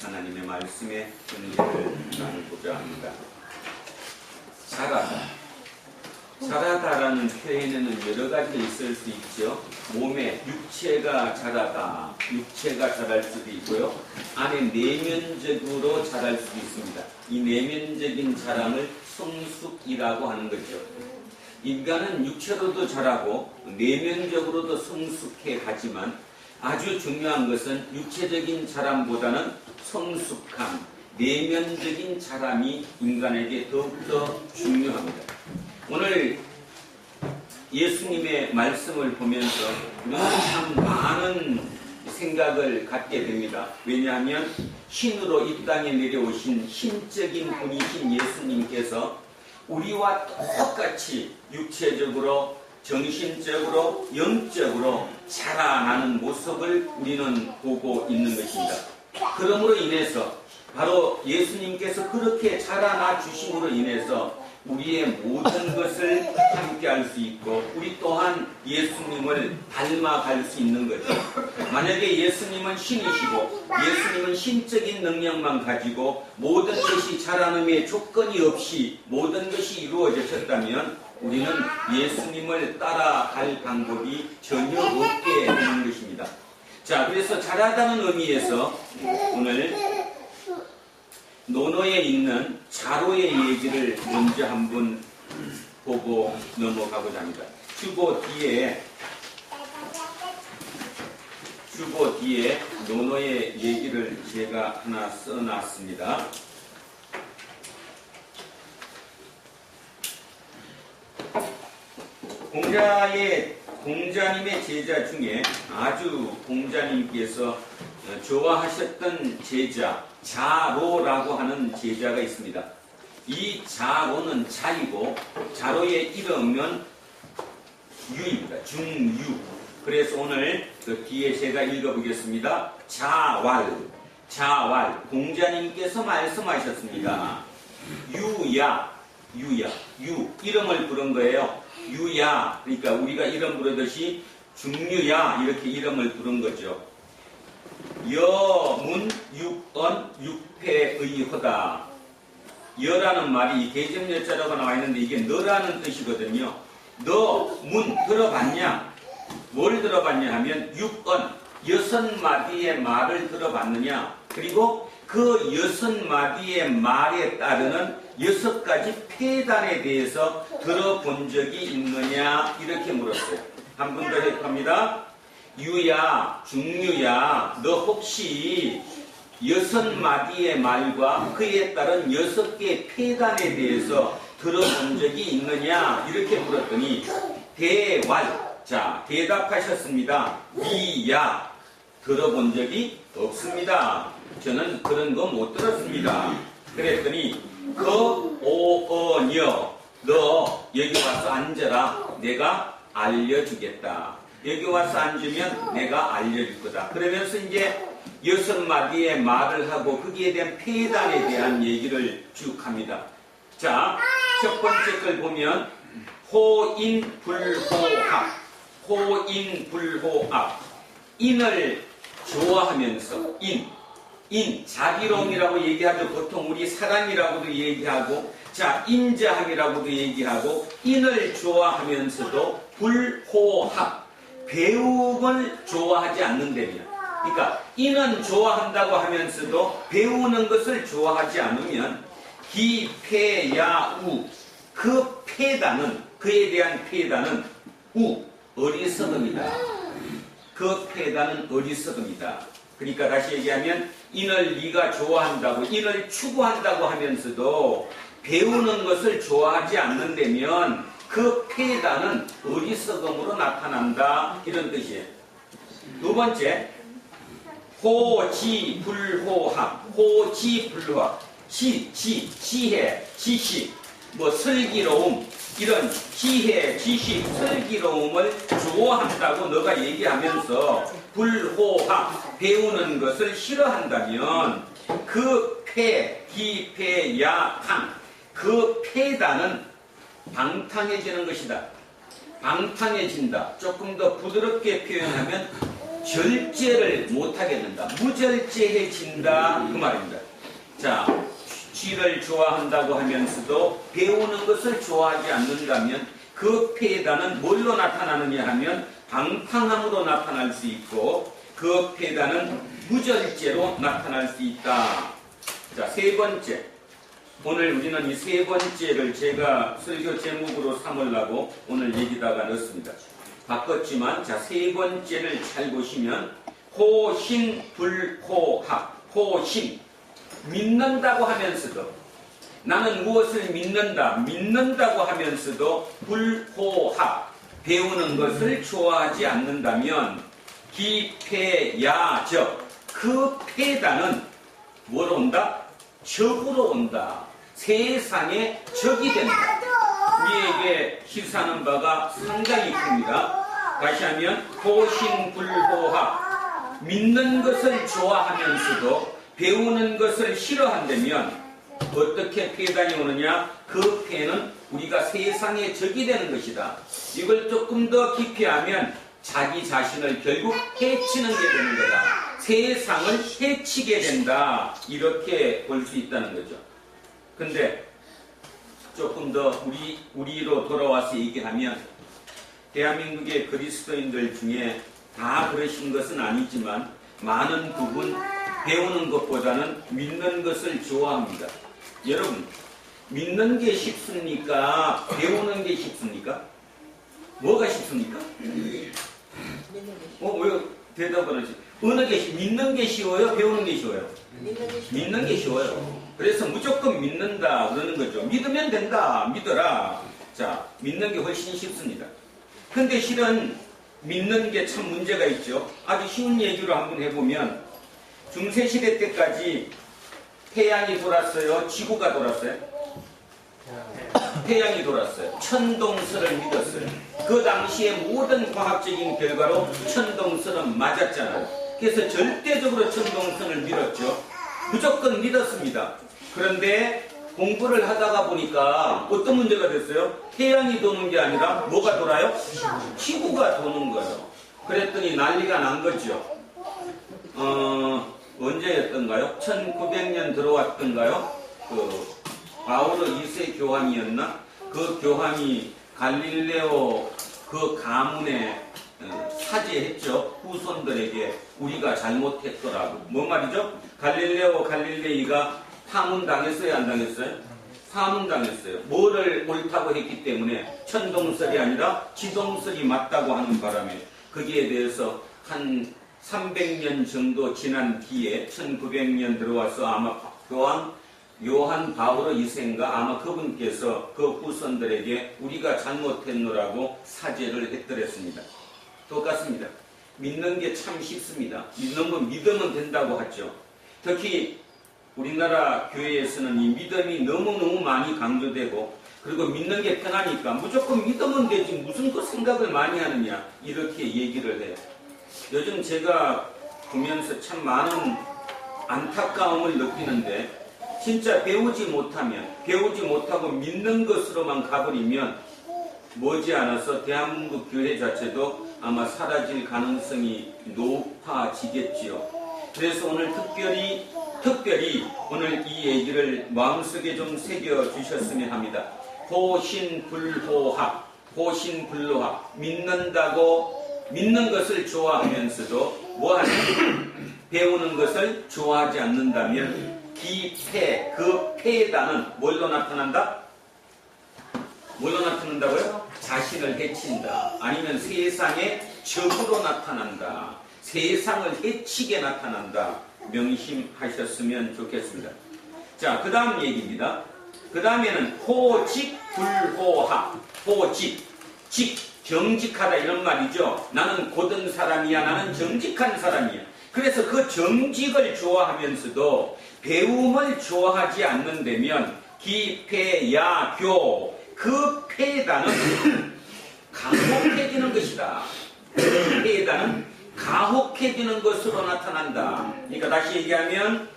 하나님의 말씀의 은혜를 나누고자 합니다. 자라다라는 표현에는 여러 가지가 있을 수 있죠. 몸에 육체가 자라다, 육체가 자랄 수도 있고요. 안에 내면적으로 자랄 수도 있습니다. 이 내면적인 자람을 성숙이라고 하는 거죠. 인간은 육체로도 자라고 내면적으로도 성숙해 가지만 아주 중요한 것은 육체적인 자람보다는 성숙함, 내면적인 자람이 인간에게 더욱더 중요합니다. 오늘 예수님의 말씀을 보면서 우리는 참 많은 생각을 갖게 됩니다. 왜냐하면 신으로 이 땅에 내려오신 신적인 분이신 예수님께서 우리와 똑같이 육체적으로, 정신적으로, 영적으로 자라나는 모습을 우리는 보고 있는 것입니다. 그러므로 인해서 바로 예수님께서 그렇게 자라나 주심으로 인해서 우리의 모든 것을 함께 할 수 있고 우리 또한 예수님을 닮아갈 수 있는 거죠. 만약에 예수님은 신이시고 예수님은 신적인 능력만 가지고 모든 것이 자라남의 조건이 없이 모든 것이 이루어졌다면 우리는 예수님을 따라갈 방법이 전혀 없게 되는 것입니다. 자, 그래서 자라다는 의미에서 오늘 논어에 있는 자로의 얘기를 먼저 한번 보고 넘어가고자 합니다. 주보 뒤에 논어의 얘기를 제가 하나 써놨습니다. 공자님의 제자 중에 아주 공자님께서 좋아하셨던 제자 자로라고 하는 제자가 있습니다. 이 자로는 자이고 자로의 이름은 유입니다. 중유. 그래서 오늘 그 뒤에 제가 읽어보겠습니다. 자왈. 공자님께서 말씀하셨습니다. 유. 이름을 부른 거예요. 유야. 그러니까 우리가 이름 부르듯이 중유야 이렇게 이름을 부른 거죠. 여문 육언 육패의허다. 여라는 말이 계점여자라고 나와 있는데 이게 너라는 뜻이거든요. 너 문 들어봤냐? 뭘 들어봤냐 하면 육언 6마디의 말을 들어봤느냐? 그리고 그 6마디의 말에 따르는 6가지 폐단에 대해서 들어본 적이 있느냐? 이렇게 물었어요. 한 번 더 해봅니다. 유야, 중유야, 너 혹시 6마디의 말과 그에 따른 6개의 폐단에 대해서 들어본 적이 있느냐? 이렇게 물었더니 대왈, 자, 대답하셨습니다. 이야, 들어본 적이 없습니다. 저는 그런 거 못 들었습니다. 그랬더니 오언여, 너 여기 와서 앉아라. 내가 알려주겠다. 여기 와서 앉으면 내가 알려줄 거다. 그러면서 이제 6마디의 말을 하고 거기에 대한 폐단에 대한 얘기를 쭉 합니다. 자, 첫 번째 걸 보면 호인불호합. 인을 좋아하면서 자비로움이라고 얘기하죠. 보통 우리 사랑이라고도 얘기하고 자, 인자함이라고도 얘기하고 인을 좋아하면서도 불호합. 배움을 좋아하지 않는다면, 그러니까 인은 좋아한다고 하면서도 배우는 것을 좋아하지 않으면 기패야우, 그 폐단은, 그에 대한 폐단은 어리석음이다. 그 폐단은 어리석음이다. 그러니까 다시 얘기하면 인을 네가 좋아한다고, 인을 추구한다고 하면서도 배우는 것을 좋아하지 않는다면 그 폐단은 어리석음으로 나타난다. 이런 뜻이에요. 두 번째, 호지불호합. 지혜, 지식, 슬기로움, 이런 지혜, 지식, 슬기로움을 좋아한다고 너가 얘기하면서 불호합, 배우는 것을 싫어한다면 그 기패야탕, 그 폐단은 방탕해지는 것이다. 방탕해진다. 조금 더 부드럽게 표현하면 절제를 못하게 된다. 무절제해진다. 그 말입니다. 자, 쥐를 좋아한다고 하면서도 배우는 것을 좋아하지 않는다면 그 폐단은 뭘로 나타나느냐 하면 방탕함으로 나타날 수 있고 그 폐단은 무절제로 나타날 수 있다. 자, 세 번째. 오늘 우리는 이 세 번째를 제가 설교 제목으로 삼으려고 오늘 여기다가 넣었습니다. 바꿨지만 자, 세 번째를 잘 보시면 호신불호학. 호신. 믿는다고 하면서도 나는 무엇을 믿는다고 하면서도 불호학. 배우는 것을 좋아하지 않는다면 기폐야적. 그 폐단은 뭐로 온다? 적으로 온다. 세상의 적이 된다. 우리에게 시사하는 바가 상당히 큽니다. 다시 하면 호신불호학. 믿는 것을 좋아하면서도 배우는 것을 싫어한다면 어떻게 폐단이 오느냐? 그 폐는 우리가 세상의 적이 되는 것이다. 이걸 조금 더 깊이 하면 자기 자신을 결국 해치는 게 되는 거다. 세상을 해치게 된다. 이렇게 볼 수 있다는 거죠. 근데 조금 더 우리로 돌아와서 얘기하면 대한민국의 그리스도인들 중에 다 그러신 것은 아니지만 많은 부분 배우는 것보다는 믿는 것을 좋아합니다. 여러분, 믿는 게 쉽습니까? 배우는 게 쉽습니까? 뭐가 쉽습니까? 왜 대답을 하지? 어느 게 믿는 게 쉬워요? 배우는 게 쉬워요? 믿는 게 쉬워요. 그래서 무조건 믿는다 그러는 거죠. 믿으면 된다. 믿어라. 자, 믿는 게 훨씬 쉽습니다. 근데 실은 믿는 게 참 문제가 있죠. 아주 쉬운 얘기로 한번 해보면 중세시대 때까지 태양이 돌았어요? 지구가 돌았어요? 태양이 돌았어요. 천동설을 믿었어요. 그 당시에 모든 과학적인 결과로 천동설은 맞았잖아요. 그래서 절대적으로 천동설을 믿었죠. 무조건 믿었습니다. 그런데 공부를 하다가 보니까 어떤 문제가 됐어요? 태양이 도는 게 아니라 뭐가 돌아요? 지구가 도는 거예요. 그랬더니 난리가 난 거죠. 언제였던가요? 1900년 들어왔던가요? 그 바오로 2세 교황이었나? 그 교황이 갈릴레오 그 가문에 사죄했죠. 후손들에게 우리가 잘못했더라고. 뭔 말이죠? 갈릴레오 갈릴레이가 파문당했어요? 안 당했어요? 파문당했어요. 뭐를 옳다고 했기 때문에 천동설이 아니라 지동설이 맞다고 하는 바람에 거기에 대해서 한 300년 정도 지난 뒤에 1900년 들어와서 아마 교황 요한 바오로 2세인가 아마 그분께서 그 후손들에게 우리가 잘못했노라고 사죄를 했더랬습니다. 똑같습니다. 믿는 게 참 쉽습니다. 믿으면 된다고 하죠. 특히 우리나라 교회에서는 이 믿음이 너무너무 많이 강조되고 그리고 믿는 게 편하니까 무조건 믿으면 되지 무슨 그 생각을 많이 하느냐 이렇게 얘기를 해요. 요즘 제가 보면서 참 많은 안타까움을 느끼는데 진짜 배우지 못하고 믿는 것으로만 가버리면 머지않아서 대한민국 교회 자체도 아마 사라질 가능성이 높아지겠지요. 그래서 오늘 특별히 오늘 이 얘기를 마음속에 좀 새겨주셨으면 합니다. 호신불호학, 믿는 것을 좋아하면서도 뭐하냐? 배우는 것을 좋아하지 않는다면 기폐, 그 폐단은 뭘로 나타난다? 뭘로 나타난다고요? 자신을 해친다. 아니면 세상의 적으로 나타난다. 세상을 해치게 나타난다. 명심하셨으면 좋겠습니다. 자, 그 다음 얘기입니다. 그 다음에는 호직불호학. 정직하다 이런 말이죠. 나는 고든 사람이야. 나는 정직한 사람이야. 그래서 그 정직을 좋아하면서도 배움을 좋아하지 않는다면 기폐야교 그 폐단은 가혹해지는 것이다. 그 폐단은 가혹해지는 것으로 나타난다. 그러니까 다시 얘기하면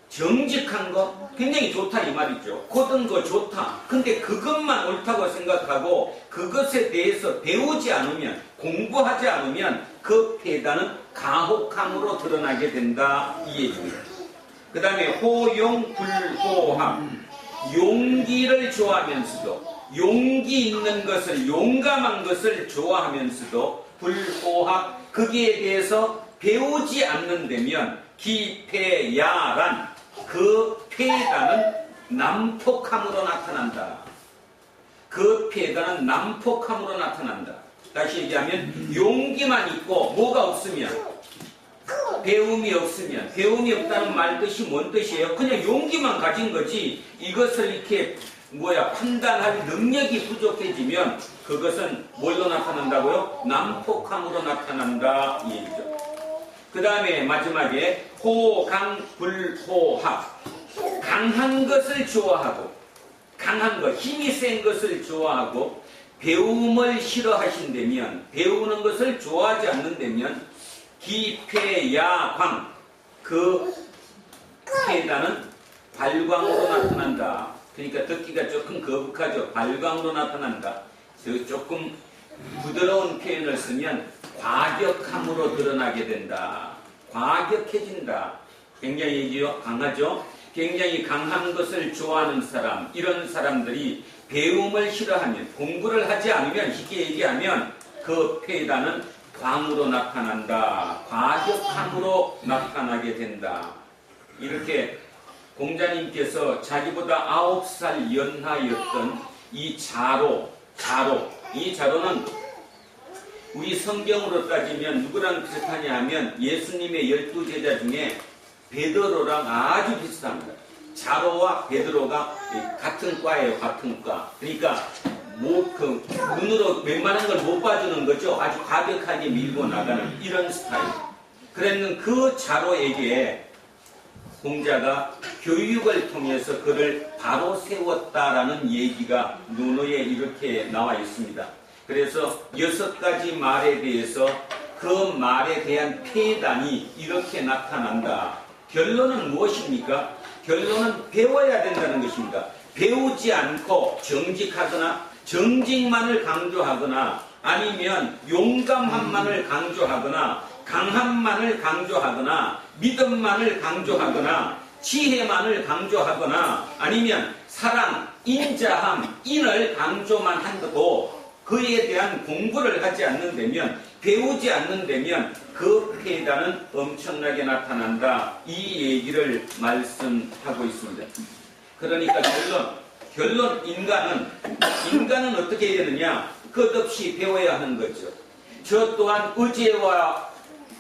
정직한 거 굉장히 좋다 이 말이죠. 고든 거 좋다. 근데 그것만 옳다고 생각하고 그것에 대해서 배우지 않으면 공부하지 않으면 그 폐단은 가혹함으로 드러나게 된다 이 얘기입니다. 그 다음에 호용불호함, 용기를 좋아하면서도 용기 있는 것을, 용감한 것을 좋아하면서도 불호함, 거기에 대해서 배우지 않는다면 기폐야란, 그 폐단은 난폭함으로 나타난다. 그 폐단은 난폭함으로 나타난다. 다시 얘기하면 용기만 있고 뭐가 없으면, 배움이 없으면, 배움이 없다는 말 뜻이 뭔 뜻이에요? 그냥 용기만 가진 거지, 이것을 이렇게 판단할 능력이 부족해지면 그것은 뭘로 나타난다고요? 난폭함으로 나타난다 이 얘기죠. 그 다음에 마지막에 호강불호합, 강한 것을 좋아하고, 강한 것, 힘이 센 것을 좋아하고 배움을 싫어하신다면, 배우는 것을 좋아하지 않는다면 기폐야광, 그 폐단은 발광으로 나타난다. 그러니까 듣기가 조금 거북하죠. 발광으로 나타난다. 조금 부드러운 표현을 쓰면 과격함으로 드러나게 된다. 과격해진다. 굉장히 강하죠. 굉장히 강한 것을 좋아하는 사람, 이런 사람들이 배움을 싫어하면, 공부를 하지 않으면, 쉽게 얘기하면 그 폐단은 광으로 나타난다. 과격함으로 나타나게 된다. 이렇게 공자님께서 자기보다 9살 연하였던 이 자로, 이 자로는 우리 성경으로 따지면 누구랑 비슷하냐 하면 예수님의 12제자 중에 베드로랑 아주 비슷합니다. 자로와 베드로가 같은 과예요. 같은 과. 그러니까 눈으로 웬만한 걸 못 봐주는 거죠. 아주 과격하게 밀고 나가는 이런 스타일. 그랬는 그 자로에게 공자가 교육을 통해서 그를 바로 세웠다라는 얘기가 논어에 이렇게 나와 있습니다. 그래서 6가지 말에 대해서 그 말에 대한 폐단이 이렇게 나타난다. 결론은 무엇입니까? 결론은 배워야 된다는 것입니다. 배우지 않고 정직하거나 정직만을 강조하거나 아니면 용감함만을 강조하거나 강함만을 강조하거나 믿음만을 강조하거나 지혜만을 강조하거나 아니면 사랑, 인자함, 인을 강조만 한다고 그에 대한 공부를 하지 않는다면, 배우지 않는다면 그 폐단은 엄청나게 나타난다. 이 얘기를 말씀하고 있습니다. 그러니까 결론 인간은 어떻게 해야 되느냐? 끝없이 배워야 하는 거죠. 저 또한 어제와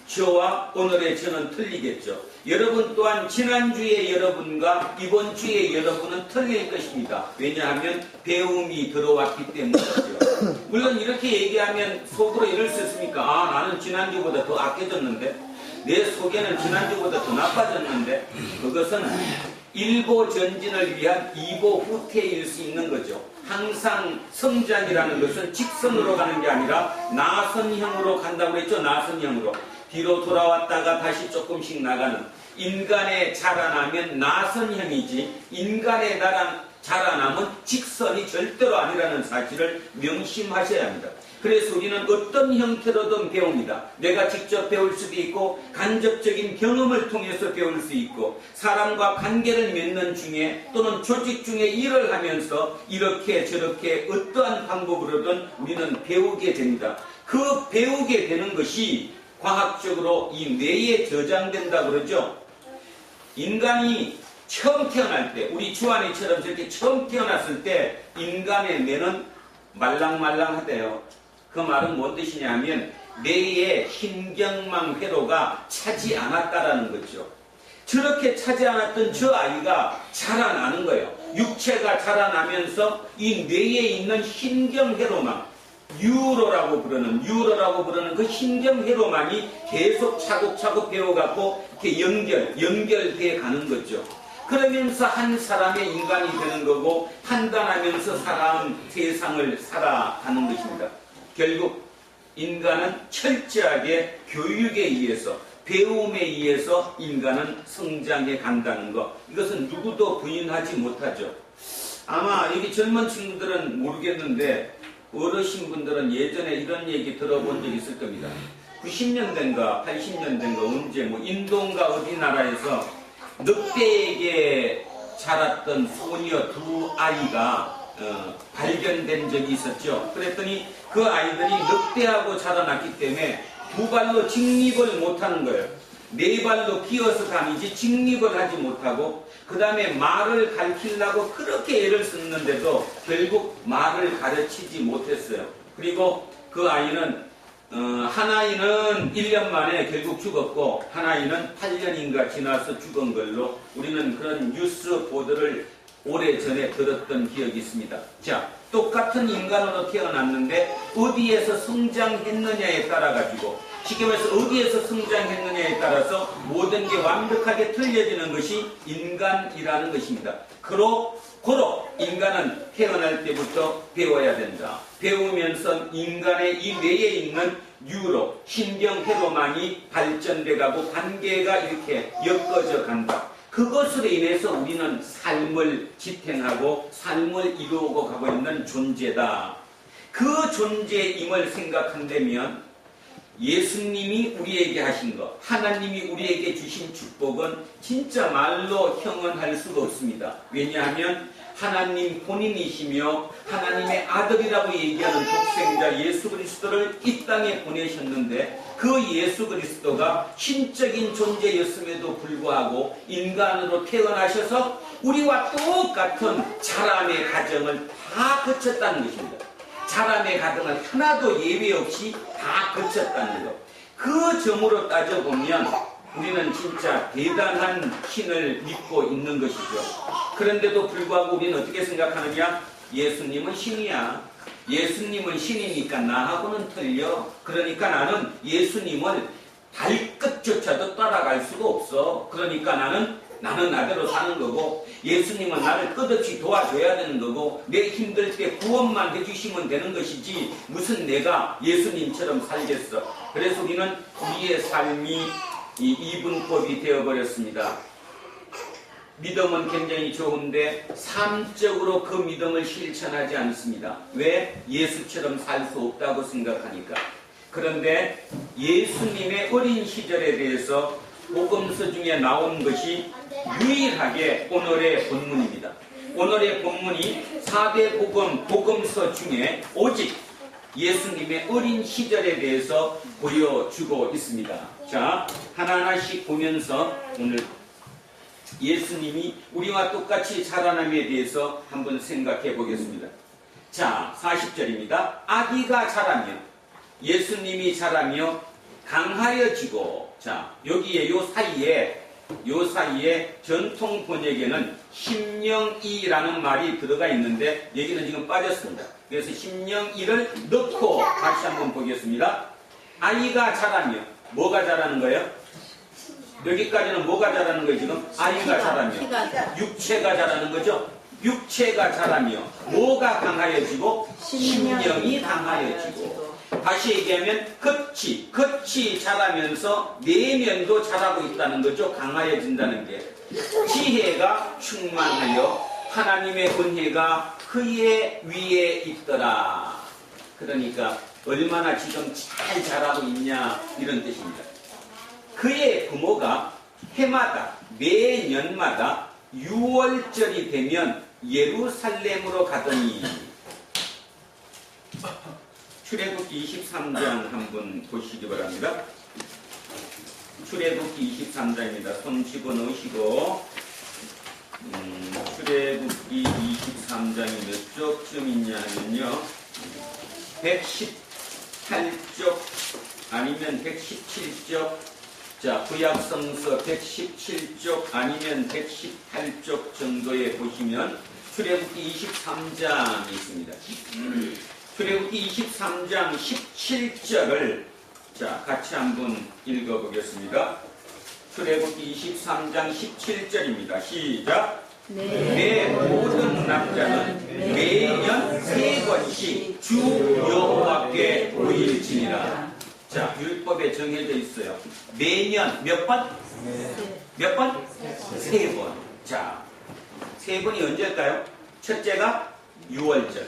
저와 오늘의 저는 틀리겠죠. 여러분 또한 지난주의 여러분과 이번 주의 여러분은 틀릴 것입니다. 왜냐하면 배움이 들어왔기 때문이죠. 물론 이렇게 얘기하면 속으로 이럴 수 있습니까? 나는 지난주보다 더 아껴졌는데, 내 속에는 지난주보다 더 나빠졌는데, 그것은 일보 전진을 위한 이보 후퇴일 수 있는 거죠. 항상 성장이라는 것은 직선으로 가는 게 아니라 나선형으로 간다고 했죠. 나선형으로. 뒤로 돌아왔다가 다시 조금씩 나가는. 인간의 자라나면 나선형이지 인간의 자라남은 직선이 절대로 아니라는 사실을 명심하셔야 합니다. 그래서 우리는 어떤 형태로든 배웁니다. 내가 직접 배울 수도 있고 간접적인 경험을 통해서 배울 수 있고 사람과 관계를 맺는 중에 또는 조직 중에 일을 하면서 이렇게 저렇게 어떠한 방법으로든 우리는 배우게 됩니다. 그 배우게 되는 것이 과학적으로 이 뇌에 저장된다고 그러죠. 인간이 처음 태어날 때, 우리 주한이처럼 저렇게 처음 태어났을 때 인간의 뇌는 말랑말랑하대요. 그 말은 뭔 뜻이냐 하면 뇌에 흰경망 회로가 차지 않았다라는 거죠. 저렇게 차지 않았던 저 아이가 자라나는 거예요. 육체가 자라나면서 이 뇌에 있는 흰경회로망, 유로라고 부르는 그 신경회로만이 계속 차곡차곡 배워갖고 이렇게 연결돼 가는 거죠. 그러면서 한 사람의 인간이 되는 거고 판단하면서 세상을 살아가는 것입니다. 결국 인간은 철저하게 교육에 의해서 배움에 의해서 인간은 성장해 간다는 것, 이것은 누구도 부인하지 못하죠. 아마 여기 젊은 친구들은 모르겠는데 어르신분들은 예전에 이런 얘기 들어본 적 있을 겁니다. 90년대인가 80년대인가 언제 뭐 인도인가 어디 나라에서 늑대에게 자랐던 소녀 두 아이가 발견된 적이 있었죠. 그랬더니 그 아이들이 늑대하고 자라났기 때문에 두 발로 직립을 못하는 거예요. 네 발로 기어서 다니지 직립을 하지 못하고, 그 다음에 말을 가르치려고 그렇게 애를 썼는데도 결국 말을 가르치지 못했어요. 그리고 그 아이는 한 아이는 1년 만에 결국 죽었고, 한 아이는 8년인가 지나서 죽은 걸로 우리는 그런 뉴스 보도를 오래전에 들었던 기억이 있습니다. 자, 똑같은 인간으로 태어났는데 어디에서 성장했느냐에 따라 가지고, 쉽게 말해서 어디에서 성장했느냐에 따라서 모든 게 완벽하게 틀려지는 것이 인간이라는 것입니다. 고로 인간은 태어날 때부터 배워야 된다. 배우면서 인간의 이 뇌에 있는 뉴로, 신경회로만이 발전돼 가고 관계가 이렇게 엮어져 간다. 그것으로 인해서 우리는 삶을 지탱하고 삶을 이루고 가고 있는 존재다. 그 존재임을 생각한다면 예수님이 우리에게 하신 것, 하나님이 우리에게 주신 축복은 진짜 말로 형언할 수가 없습니다. 왜냐하면 하나님 본인이시며 하나님의 아들이라고 얘기하는 독생자 예수 그리스도를 이 땅에 보내셨는데, 그 예수 그리스도가 신적인 존재였음에도 불구하고 인간으로 태어나셔서 우리와 똑같은 자람의 과정을 다 거쳤다는 것입니다. 자람의 과정을 하나도 예외 없이 다 거쳤다는 것. 그 점으로 따져보면 우리는 진짜 대단한 신을 믿고 있는 것이죠. 그런데도 불구하고 우리는 어떻게 생각하느냐? 예수님은 신이야. 예수님은 신이니까 나하고는 틀려. 그러니까 나는 예수님을 발끝조차도 따라갈 수가 없어. 그러니까 나는 나대로 사는 거고, 예수님은 나를 끝없이 도와줘야 되는 거고, 내 힘들 때 구원만 해주시면 되는 것이지 무슨 내가 예수님처럼 살겠어. 그래서 우리는 우리의 삶이 이 이분법이 되어버렸습니다. 믿음은 굉장히 좋은데 삶적으로 그 믿음을 실천하지 않습니다. 왜? 예수처럼 살 수 없다고 생각하니까. 그런데 예수님의 어린 시절에 대해서 복음서 중에 나온 것이 유일하게 오늘의 본문입니다. 오늘의 본문이 4대 복음서 중에 오직 예수님의 어린 시절에 대해서 보여주고 있습니다. 자, 하나하나씩 보면서 오늘 예수님이 우리와 똑같이 자라남에 대해서 한번 생각해 보겠습니다. 자, 40절입니다. 아기가 자라며, 예수님이 자라며 강하여지고, 자, 여기에 요 사이에 전통 번역에는 심령이라는 말이 들어가 있는데 여기는 지금 빠졌습니다. 그래서 심령이를 넣고 다시 한번 보겠습니다. 아이가 자라며, 뭐가 자라는 거예요? 여기까지는 뭐가 자라는 거예요? 지금 아이가 자라며 육체가 자라는 거죠. 육체가 자라며 뭐가 강하여지고? 심령이 강하여지고. 다시 얘기하면 끝이 자라면서 내면도 자라고 있다는 거죠. 강하여진다는 게. 지혜가 충만하여 하나님의 은혜가 그의 위에 있더라. 그러니까 얼마나 지금 잘 자라고 있냐, 이런 뜻입니다. 그의 부모가 해마다 매년마다 6월절이 되면 예루살렘으로 가더니. 출애굽기 23장 한번 보시기 바랍니다. 출애굽기 23장입니다. 손 집어넣으시고, 출애굽기 23장이 몇 쪽쯤 있냐면요, 118쪽 아니면 117쪽, 자, 구약성서 117쪽 아니면 118쪽 정도에 보시면 출애굽기 23장이 있습니다. 출애굽기 23장 17절을 자, 같이 한번 읽어보겠습니다. 출애굽기 23장 17절입니다. 시작! 내 모든 남자는 매년 3번씩 주 여호와께 보일지니라. 자, 율법에 정해져 있어요. 매년 몇 번? 몇 번? 3번. 자, 3번이 언제일까요? 첫째가 6월절,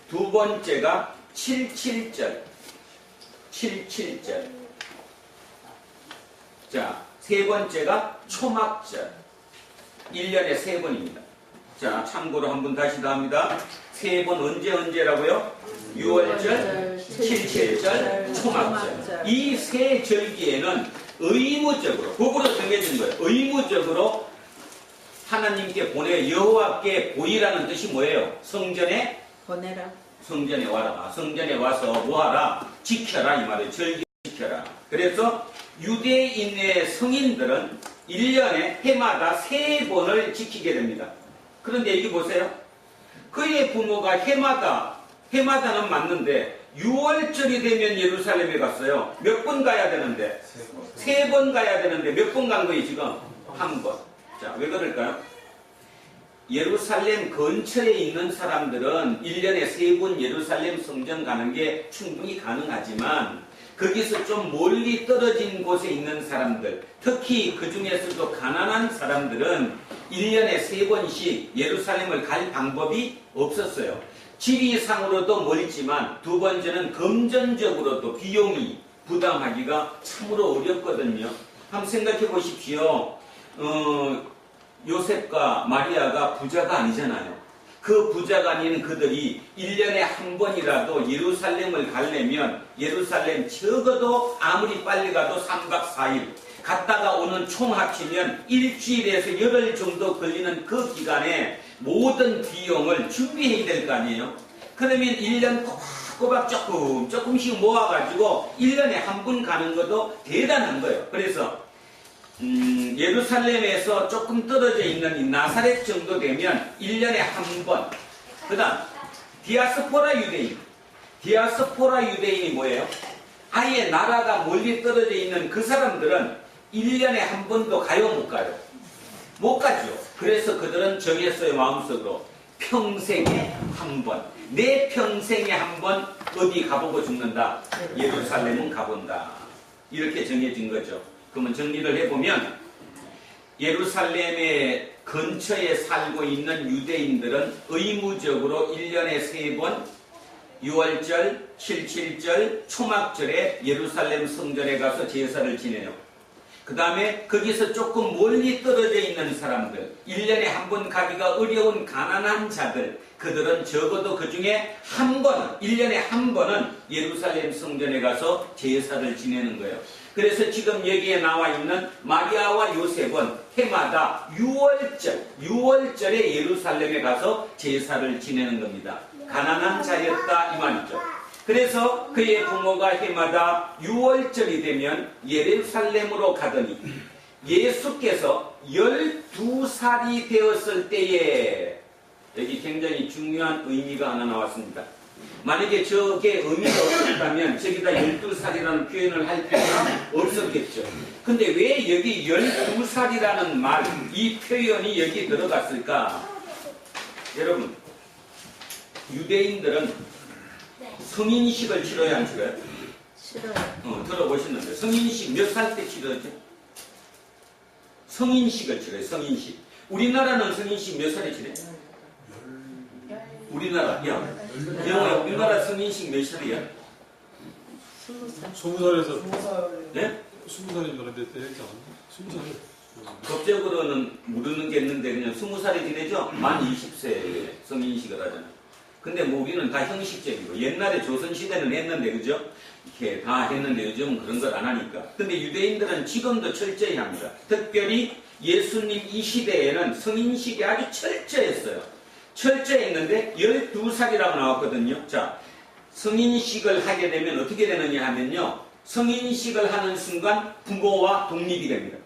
두 번째가 77절. 77절. 자, 세 번째가 초막절. 1년에 3번입니다. 자, 참고로 한번 다시 더 합니다. 3번 언제라고요? 6월절, 77절, 초막절. 이 세 절기에는 의무적으로, 법으로 정해진 거예요. 의무적으로 하나님께 보내 여호와께 보이라는 뜻이 뭐예요? 성전에 보내라. 성전에 와라. 성전에 와서 뭐하라? 지켜라 이 말이에요. 절기 지켜라. 그래서 유대인의 성인들은 1년에 해마다 3번을 지키게 됩니다. 그런데 여기 보세요. 그의 부모가 해마다는 맞는데 6월절이 되면 예루살렘에 갔어요. 몇 번 가야 되는데? 3번 가야 되는데 몇 번 간 거예요 지금? 1번. 자, 왜 그럴까요? 예루살렘 근처에 있는 사람들은 1년에 3번 예루살렘 성전 가는 게 충분히 가능하지만 거기서 좀 멀리 떨어진 곳에 있는 사람들, 특히 그 중에서도 가난한 사람들은 1년에 3번씩 예루살렘을 갈 방법이 없었어요. 지리상으로도 멀지만 두 번째는 금전적으로도 비용이 부담하기가 참으로 어렵거든요. 한번 생각해 보십시오. 요셉과 마리아가 부자가 아니잖아요. 그 부자가 아닌 그들이 1년에 한 번이라도 예루살렘을 가려면 예루살렘 적어도 아무리 빨리 가도 3박 4일 갔다가 오는 총 합치면 일주일에서 열흘 정도 걸리는 그 기간에 모든 비용을 준비해야 될 거 아니에요. 그러면 1년 꼬박꼬박 조금씩 모아가지고 1년에 한 번 가는 것도 대단한 거예요. 그래서 예루살렘에서 조금 떨어져 있는 이 나사렛 정도 되면 1년에 한 번. 그 다음 디아스포라 유대인. 디아스포라 유대인이 뭐예요? 아예 나라가 멀리 떨어져 있는 그 사람들은 1년에 한 번도 가요 못 가요? 못 가죠. 그래서 그들은 정했어요. 마음속으로. 평생에 한 번. 내 평생에 한 번 어디 가보고 죽는다. 예루살렘은 가본다. 이렇게 정해진 거죠. 그러면 정리를 해보면 예루살렘의 근처에 살고 있는 유대인들은 의무적으로 1년에 3번 6월절, 77절, 초막절에 예루살렘 성전에 가서 제사를 지내요. 그 다음에 거기서 조금 멀리 떨어져 있는 사람들, 1년에 한 번 가기가 어려운 가난한 자들, 그들은 적어도 그 중에 한 번, 1년에 한 번은 예루살렘 성전에 가서 제사를 지내는 거예요. 그래서 지금 여기에 나와 있는 마리아와 요셉은 해마다 6월절에 예루살렘에 가서 제사를 지내는 겁니다. 가난한 자였다 이 말이죠. 그래서 그의 부모가 해마다 6월절이 되면 예루살렘으로 가더니 예수께서 12살이 되었을 때에 여기 굉장히 중요한 의미가 하나 나왔습니다. 만약에 저게 의미가 없었다면 저기다 12살이라는 표현을 할 필요가 없었겠죠. 근데 왜 여기 12살이라는 말, 이 표현이 여기 들어갔을까? 여러분, 유대인들은 성인식을 치러야 안 치러요? 싫어요. 들어보시는데 성인식 몇 살 때 치러죠? 성인식을 치러요. 성인식. 우리나라는 성인식 몇 살에 치러요? 우리나라, 영어야, 우리나라 성인식 몇 살이야? 20살에서 네? 20살이 그런데 때 했지 않았나? 20살. 법적으로는 모르는 게 있는데 그냥 20살이 지내죠? 만 20세에 성인식을 하잖아요. 근데 뭐 우리는 다 형식적이고 옛날에 조선시대는 했는데 그죠? 이렇게 다 했는데 요즘은 그런 걸 안 하니까. 근데 유대인들은 지금도 철저히 합니다. 특별히 예수님 이 시대에는 성인식이 아주 철저했어요. 철저했는데 12살이라고 나왔거든요. 자, 성인식을 하게 되면 어떻게 되느냐 하면요. 성인식을 하는 순간 부모와 독립이 됩니다.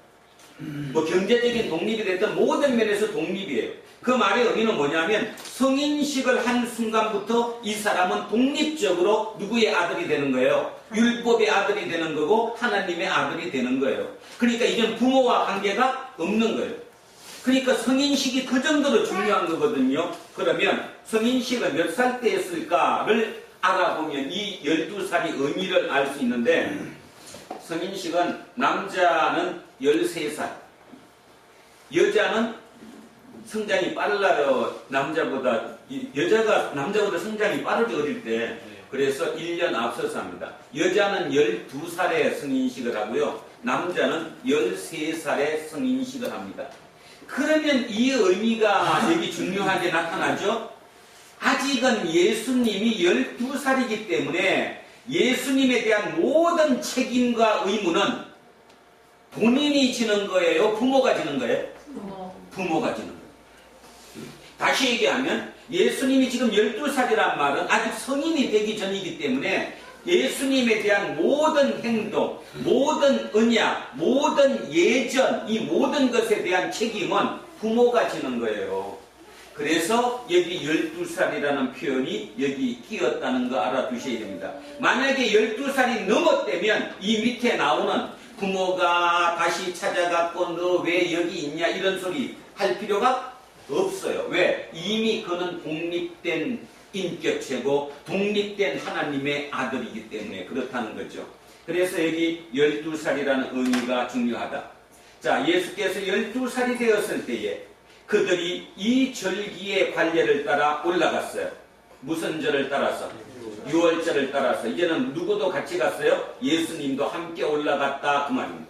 뭐 경제적인 독립이 됐든 모든 면에서 독립이에요. 그 말의 의미는 뭐냐면 성인식을 한 순간부터 이 사람은 독립적으로 누구의 아들이 되는 거예요? 율법의 아들이 되는 거고 하나님의 아들이 되는 거예요. 그러니까 이제는 부모와 관계가 없는 거예요. 그러니까 성인식이 그 정도로 중요한 거거든요. 그러면 성인식을 몇 살 때 했을까를 알아보면 이 12살이 의미를 알 수 있는데 성인식은 남자는 13살, 여자는 성장이 빨라요. 남자보다, 여자가 남자보다 성장이 빠르게 어릴 때. 그래서 1년 앞서서 합니다. 여자는 12살에 성인식을 하고요. 남자는 13살에 성인식을 합니다. 그러면 이 의미가 여기 중요하게 나타나죠? 아직은 예수님이 12살이기 때문에 예수님에 대한 모든 책임과 의무는 본인이 지는 거예요? 부모가 지는 거예요? 부모가 지는 거예요. 다시 얘기하면 예수님이 지금 12살이란 말은 아직 성인이 되기 전이기 때문에 예수님에 대한 모든 행동, 모든 언약, 모든 예전, 이 모든 것에 대한 책임은 부모가 지는 거예요. 그래서 여기 12살이라는 표현이 여기 끼었다는 거 알아두셔야 됩니다. 만약에 12살이 넘었다면 이 밑에 나오는 부모가 다시 찾아갔고 너 왜 여기 있냐 이런 소리 할 필요가 없어요. 왜? 이미 그는 독립된 인격체고 독립된 하나님의 아들이기 때문에 그렇다는 거죠. 그래서 여기 12살이라는 의미가 중요하다. 자, 예수께서 12살이 되었을 때에 그들이 이 절기의 관례를 따라 올라갔어요. 무슨 절을 따라서? 유월절을 따라서. 이제는 누구도 같이 갔어요? 예수님도 함께 올라갔다 그 말입니다.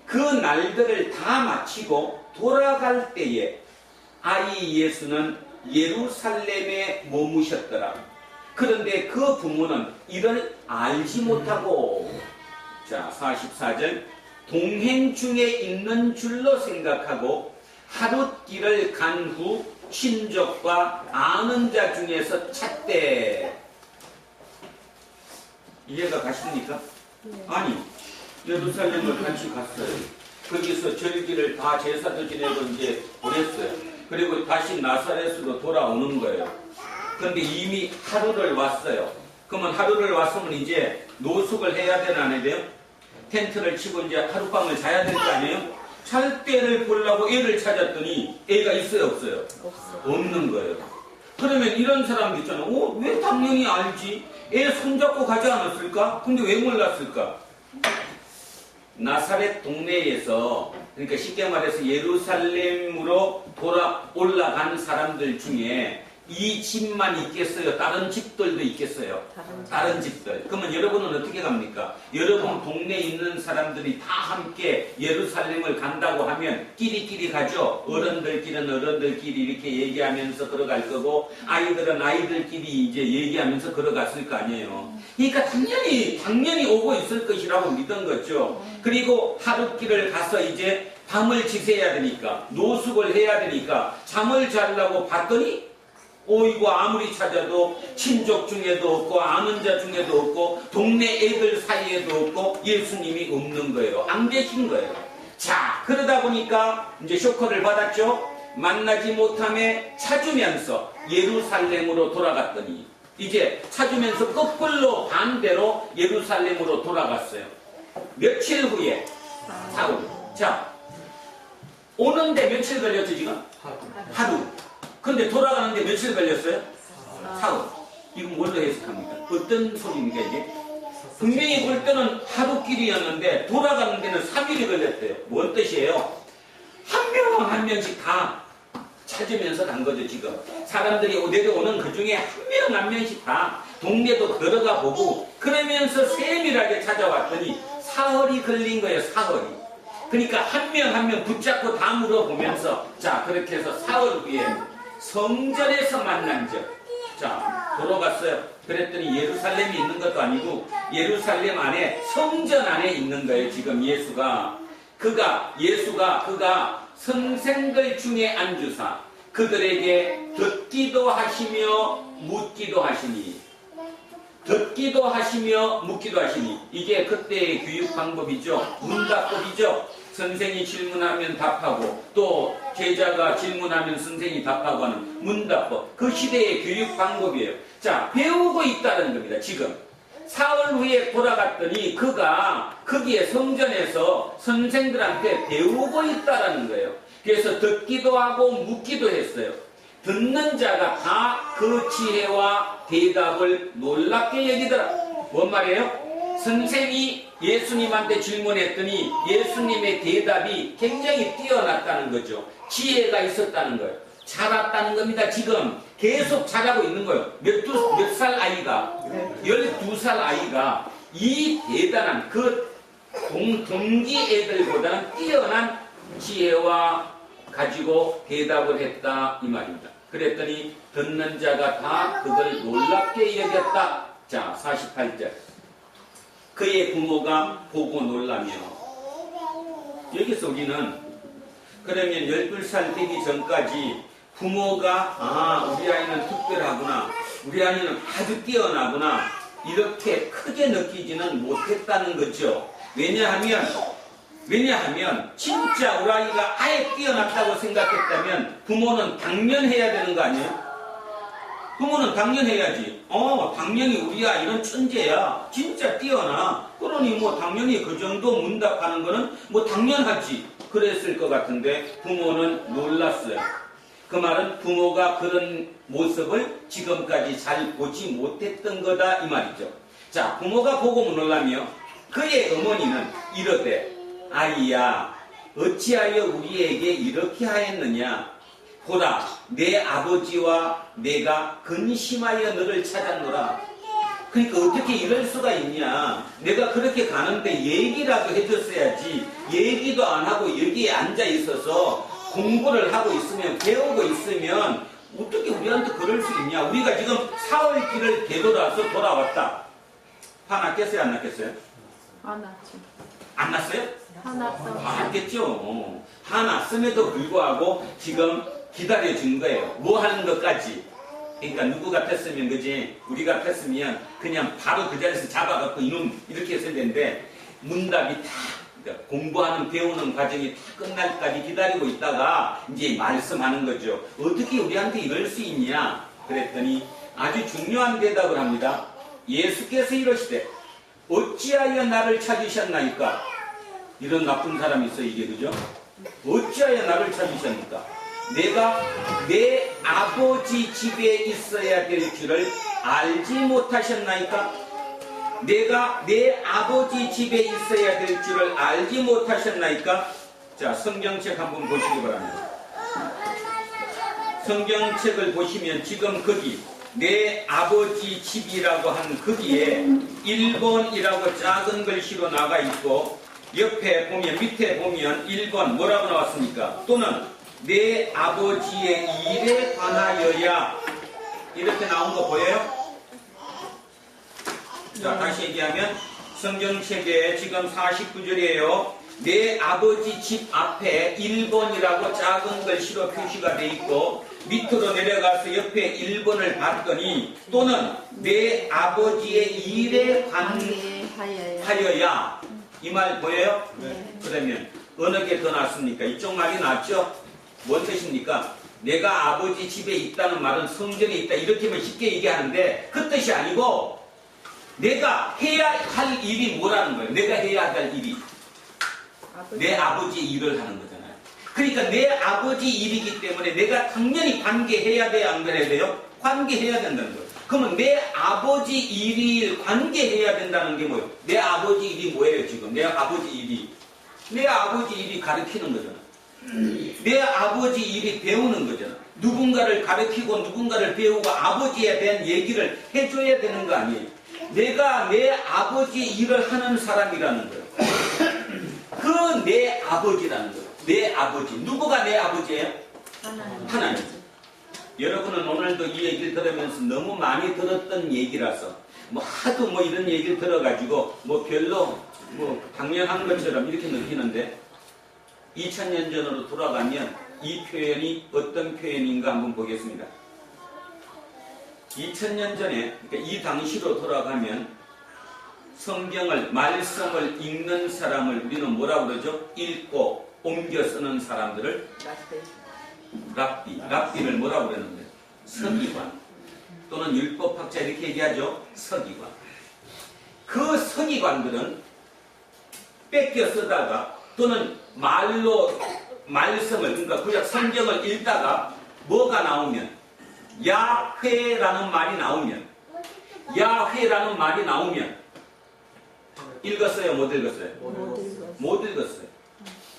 그 날들을 다 마치고 돌아갈 때에 아이 예수는 예루살렘에 머무셨더라. 그런데 그 부모는 이를 알지 못하고, 자 44절, 동행 중에 있는 줄로 생각하고 하룻길을 간 후 친족과 아는 자 중에서 찾되. 이해가 가십니까? 아니, 예루살렘을 같이 갔어요. 거기서 절기를 다 제사도 지내고 이제 보냈어요. 그리고 다시 나사렛으로 돌아오는 거예요. 그런데 이미 하루를 왔어요. 그러면 하루를 왔으면 이제 노숙을 해야 되나 안 해야 돼요? 텐트를 치고 이제 하룻밤을 자야 될 거 아니에요? 잘 때를 보려고 애를 찾았더니 애가 있어요 없어요? 없는 거예요. 그러면 이런 사람도 있잖아요. 왜 당연히 알지? 애 손잡고 가지 않았을까? 근데 왜 몰랐을까? 나사렛 동네에서, 그러니까 쉽게 말해서 예루살렘으로 올라간 사람들 중에 이 집만 있겠어요? 다른 집들도 있겠어요? 다른 집들. 그러면 여러분은 어떻게 갑니까? 여러분 동네에 있는 사람들이 다 함께 예루살렘을 간다고 하면 끼리끼리 가죠? 어른들끼리는 어른들끼리 이렇게 얘기하면서 걸어갈 거고 아이들은 아이들끼리 이제 얘기하면서 걸어갔을 거 아니에요. 그러니까 당연히 오고 있을 것이라고 믿은 거죠. 그리고 하룻길을 가서 이제 밤을 지새야 되니까 노숙을 해야 되니까 잠을 자려고 봤더니 이거 아무리 찾아도 친족 중에도 없고 아는 자 중에도 없고 동네 애들 사이에도 없고 예수님이 없는 거예요. 안 계신 거예요. 자, 그러다 보니까 이제 쇼크를 받았죠. 만나지 못함에 찾으면서 예루살렘으로 돌아갔더니 이제 찾으면서 거꾸로 반대로 예루살렘으로 돌아갔어요. 며칠 후에 사흘. 자, 오는데 며칠 걸렸죠 지금? 하루. 근데 돌아가는데 며칠 걸렸어요? 사흘. 이건 뭘로 해석합니까? 어떤 소리입니까 이게? 분명히 볼 때는 하루 길이었는데 돌아가는 데는 3일이 걸렸대요. 뭔 뜻이에요? 한 명 한 명씩 다 찾으면서 간 거죠 지금. 사람들이 내려오는 그 중에 한 명 한 명씩 다 동네도 걸어가 보고 그러면서 세밀하게 찾아왔더니 사흘이 걸린 거예요. 사흘이. 그러니까 한 명 한 명 붙잡고 다 물어보면서 자 그렇게 해서 사흘 후에 성전에서 만난 적. 자, 돌아갔어요. 그랬더니 예루살렘이 있는 것도 아니고 예루살렘 안에 성전 안에 있는 거예요. 지금 예수가 선생들 중에 앉으사 그들에게 듣기도 하시며 묻기도 하시니. 듣기도 하시며 묻기도 하시니. 이게 그때의 교육 방법이죠. 문답법이죠. 선생이 질문하면 답하고 또 제자가 질문하면 선생이 답하고 하는 문답법. 그 시대의 교육 방법이에요. 자, 배우고 있다는 겁니다. 지금 사흘 후에 돌아갔더니 그가 거기에 성전에서 선생들한테 배우고 있다는 거예요. 그래서 듣기도 하고 묻기도 했어요. 듣는 자가 다 그 지혜와 대답을 놀랍게 여기더라. 뭔 말이에요? 선생이 예수님한테 질문했더니 예수님의 대답이 굉장히 뛰어났다는 거죠. 지혜가 있었다는 거예요. 자랐다는 겁니다. 지금 계속 자라고 있는 거예요. 몇 살 아이가? 12살 아이가 이 대단한 그 동기 애들보다는 뛰어난 지혜와 가지고 대답을 했다 이 말입니다. 그랬더니 듣는 자가 다 그걸 놀랍게 여겼다. 자, 48절. 그의 부모가 보고 놀라며. 여기서 우리는 그러면 12살 되기 전까지 부모가 우리 아이는 특별하구나, 우리 아이는 아주 뛰어나구나 이렇게 크게 느끼지는 못했다는 거죠. 왜냐하면 진짜 우리 아이가 아예 뛰어났다고 생각했다면 부모는 당연해야 되는 거 아니에요? 부모는 당연해야지. 당연히 우리 아이는 천재야. 진짜 뛰어나. 그러니 뭐 당연히 그 정도 문답하는 거는 뭐 당연하지. 그랬을 것 같은데 부모는 놀랐어요. 그 말은 부모가 그런 모습을 지금까지 잘 보지 못했던 거다 이 말이죠. 자, 부모가 보고 놀라며 그의 어머니는 이르되 아이야 어찌하여 우리에게 이렇게 하였느냐. 보라 내 아버지와 내가 근심하여 너를 찾았노라. 그러니까 어떻게 이럴 수가 있냐. 내가 그렇게 가는데 얘기라도 해줬어야지. 얘기도 안 하고 여기에 앉아 있어서 공부를 하고 있으면, 배우고 있으면 어떻게 우리한테 그럴 수 있냐. 우리가 지금 사흘 길을 되돌아서 돌아왔다. 화 났겠어요 안 났겠어요? 안 났죠. 안 났어요? 화났어. 화 났겠죠. 화 났음에도 불구하고 지금 기다려준 거예요. 뭐 하는 것까지. 그러니까 누구 같았으면, 그지? 우리 같았으면 그냥 바로 그 자리에서 잡아갖고 이놈 이렇게 했을 텐데 문답이 다 그러니까 공부하는 배우는 과정이 다 끝날까지 기다리고 있다가 이제 말씀하는 거죠. 어떻게 우리한테 이럴 수 있냐? 그랬더니 아주 중요한 대답을 합니다. 예수께서 이러시되 어찌하여 나를 찾으셨나이까? 이런 나쁜 사람이 있어 이게, 그죠? 어찌하여 나를 찾으셨니까? 내가 내 아버지 집에 있어야 될 줄을 알지 못하셨나이까? 내가 내 아버지 집에 있어야 될 줄을 알지 못하셨나이까? 자, 성경책 한번 보시기 바랍니다. 성경책을 보시면 지금 거기 내 아버지 집이라고 한 거기에 1번이라고 작은 글씨로 나가 있고 옆에 보면, 밑에 보면 1번 뭐라고 나왔습니까? 또는 내 아버지의 일에 관하여야 이렇게 나온 거 보여요? 자, 다시 얘기하면 성경책에 지금 49절이에요. 내 아버지 집 앞에 1번이라고 작은 글씨로 표시가 돼 있고 밑으로 내려가서 옆에 1번을 봤더니 또는 내 아버지의 일에 관하여야 이 말 보여요? 네. 그러면 어느 게 더 낫습니까? 이쪽 말이 낫죠? 뭔 뜻입니까? 내가 아버지 집에 있다는 말은 성전에 있다 이렇게만 쉽게 얘기하는데 그 뜻이 아니고 내가 해야 할 일이 뭐라는 거예요? 내가 해야 할 일이 내 아버지의 일을 하는 거잖아요. 그러니까 내 아버지 일이기 때문에 내가 당연히 관계해야 돼요? 안 그래야 돼요? 관계해야 된다는 거예요. 그러면 내 아버지 일이 관계해야 된다는 게 뭐예요? 내 아버지 일이 뭐예요 지금? 내 아버지 일이 내 아버지 일이 가르치는 거잖아. 내 아버지 일이 배우는 거잖아. 누군가를 가르치고 누군가를 배우고 아버지에 대한 얘기를 해줘야 되는 거 아니에요? 내가 내 아버지 일을 하는 사람이라는 거예요. 그 내 아버지라는 거예요. 내 아버지. 누구가 내 아버지예요? 하나님. 여러분은 오늘도 이 얘기를 들으면서 너무 많이 들었던 얘기라서 하도 이런 얘기를 들어가지고 별로 당연한 것처럼 이렇게 느끼는데 2000년 전으로 돌아가면 이 표현이 어떤 표현인가 한번 보겠습니다. 2000년 전에, 그러니까 이 당시로 돌아가면 성경을, 말씀을 읽는 사람을 우리는 뭐라고 그러죠? 읽고 옮겨 쓰는 사람들을 랍비를 뭐라고 그러는데? 서기관 또는 율법학자 이렇게 얘기하죠? 서기관. 그 서기관들은 뺏겨 쓰다가 또는 말씀을, 그러니까 구약 성경을 읽다가 뭐가 나오면 야훼라는 말이 나오면 읽었어요? 못 읽었어요? 못 읽었어요.